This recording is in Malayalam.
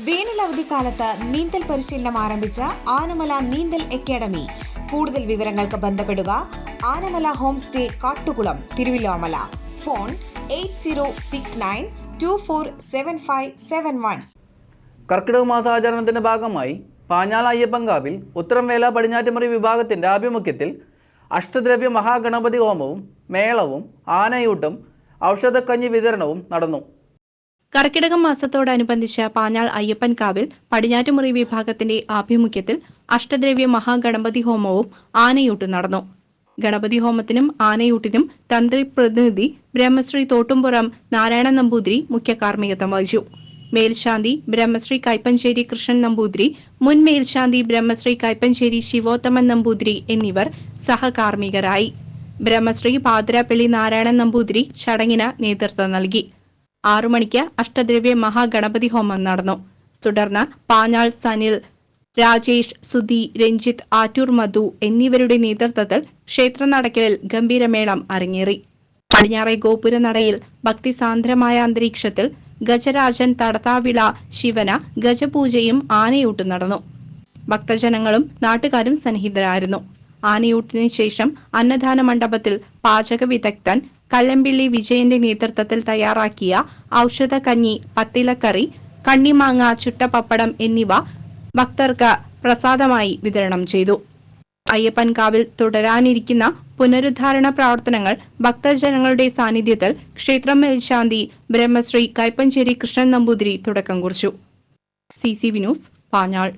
വേനൽ അവധിക്കാലത്ത് നീന്തൽ പരിശീലനം ആരംഭിച്ച ആനമല നീന്തൽ അക്കാദമി. കൂടുതൽ വിവരങ്ങൾക്ക് ബന്ധപ്പെടുക Anamala home stay, Kattukulam, Thiruvilwamala. Phone 8069247571. കർക്കിടക മാസാചരണത്തിന്റെ ഭാഗമായി പാഞ്ഞാൾ അയ്യപ്പൻകാവിൽ ഉത്തരംവേല പടിഞ്ഞാറ്റുമുറി വിഭാഗത്തിന്റെ ആഭിമുഖ്യത്തിൽ അഷ്ടദ്രവ്യ മഹാഗണപതി ഹോമവും മേളവും ആനയൂട്ടും ഔഷധക്കഞ്ഞി വിതരണവും നടന്നു. കർക്കിടകം മാസത്തോടനുബന്ധിച്ച് പാഞ്ഞാൾ അയ്യപ്പൻകാവിൽ പടിഞ്ഞാറ്റുമുറി വിഭാഗത്തിന്റെ ആഭിമുഖ്യത്തിൽ അഷ്ടദ്രവ്യ മഹാഗണപതി ഹോമവും ആനയൂട്ടും നടന്നു. ഗണപതി ഹോമത്തിനും ആനയൂട്ടിനും തന്ത്രി പ്രതിനിധി ബ്രഹ്മശ്രീ തോട്ടുംപുറം നാരായണ നമ്പൂതിരി മുഖ്യ കാർമ്മികത്വം വഹിച്ചു. മേൽശാന്തി ബ്രഹ്മശ്രീ കൈപ്പഞ്ചേരി കൃഷ്ണൻ നമ്പൂതിരി, മുൻ മേൽശാന്തി ബ്രഹ്മശ്രീ കൈപ്പഞ്ചേരി ശിവോത്തമൻ നമ്പൂതിരി എന്നിവർ സഹകാർമ്മികരായി. ബ്രഹ്മശ്രീ പാതിരാപ്പള്ളി നാരായണൻ നമ്പൂതിരി ചടങ്ങിന് നേതൃത്വം നൽകി. 6 മണിക്ക് അഷ്ടദ്രവ്യ മഹാഗണപതി ഹോമം നടന്നു. തുടർന്ന് പാഞ്ഞാൾ സനിൽ, രാജേഷ്, സുധി, രഞ്ജിത്ത്, ആറ്റൂർ മധു എന്നിവരുടെ നേതൃത്വത്തിൽ ക്ഷേത്രനടയ്ക്കലിൽ ഗംഭീരമേളം അരങ്ങേറി. പടിഞ്ഞാറെ ഗോപുരനടയിൽ ഭക്തിസാന്ദ്രമായ അന്തരീക്ഷത്തിൽ ഗജരാജൻ തടത്താവിള ശിവന ഗജപൂജയും ആനയൂട്ടും നടന്നു. ഭക്തജനങ്ങളും നാട്ടുകാരും സന്നിഹിതരായിരുന്നു. ആനയൂട്ടിന് ശേഷം അന്നദാന മണ്ഡപത്തിൽ പാചക വിദഗ്ധൻ കല്ലമ്പിള്ളി വിജയന്റെ നേതൃത്വത്തിൽ തയ്യാറാക്കിയ ഔഷധക്കഞ്ഞി, പത്തിലക്കറി, കണ്ണിമാങ്ങ, ചുട്ടപ്പപ്പടം എന്നിവ ഭക്തർക്ക് പ്രസാദമായി വിതരണം ചെയ്തു. അയ്യപ്പൻകാവിൽ തുടരാനിരിക്കുന്ന പുനരുദ്ധാരണ പ്രവർത്തനങ്ങൾ ഭക്തജനങ്ങളുടെ സാന്നിധ്യത്തിൽ ക്ഷേത്രം മേൽശാന്തി ബ്രഹ്മശ്രീ കൈപ്പഞ്ചേരി കൃഷ്ണൻ നമ്പൂതിരി തുടക്കം കുറിച്ചു. CCV news, Panjal.